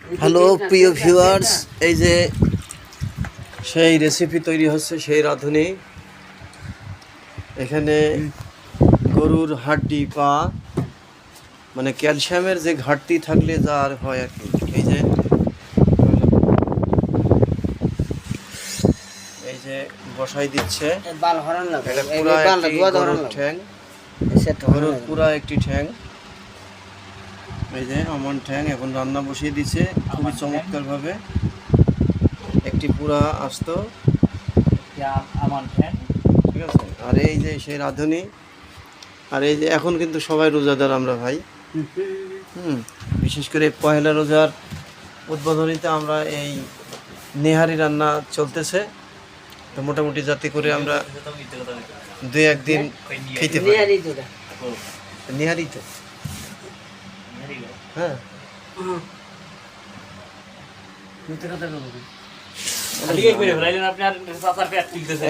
Hello প্রিয় viewers, এই যে সেই রেসিপি তৈরি হচ্ছে সেই রাঁধুনি। এখানে গরুর হাড্ডি পা, মানে ক্যালসিয়ামের যে ঘাটতি থাকলে যা আর হয় আর কি। এই যে বসাই দিচ্ছে, গরুর পুরা একটি ঠ্যাং। এই যে আমন ঠ্যাং এখন রান্না বসিয়ে দিচ্ছে খুবই চমৎকার ভাবে, একটি পুরা আস্ত আমন ঠ্যাং, ঠিক আছে। আর এই যে সেই রাঁধুনি, আর এই যে এখন কিন্তু সবাই রোজাদার আমরা ভাই, বিশেষ করে পয়লা রোজার উদ্বোধনীতে আমরা এই নেহারি রান্না চলতেছে। তো মোটামুটি যাতে করে আমরা 2-1 দিন খেতে পারি। নেহারি তো হ্যাঁ,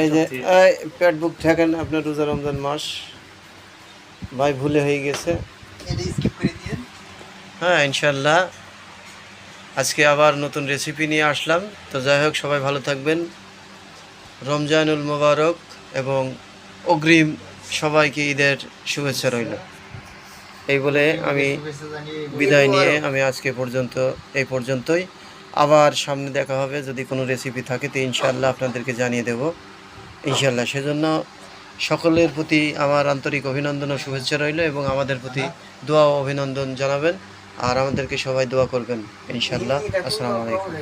এই যে পেট বুক থাকেন আপনার রোজা রমজান মাস ভাই ভুলে হয়ে গেছে। হ্যাঁ ইনশাল্লাহ আজকে আবার নতুন রেসিপি নিয়ে আসলাম। তো যাই হোক, সবাই ভালো থাকবেন, রমজানুল মোবারক এবং অগ্রিম সবাইকে ঈদের শুভেচ্ছা রইল। এই বলে আমি বিদায় নিয়ে আমি আজকে এই পর্যন্তই। আবার সামনে দেখা হবে, যদি কোনো রেসিপি থাকে তো ইনশাল্লাহ আপনাদেরকে জানিয়ে দেব ইনশাল্লাহ। সেজন্য সকলের প্রতি আমার আন্তরিক অভিনন্দন ও শুভেচ্ছা রইল, এবং আমাদের প্রতি দোয়া ও অভিনন্দন জানাবেন, আর আমাদেরকে সবাই দোয়া করবেন ইনশাল্লাহ। আসসালামু আলাইকুম।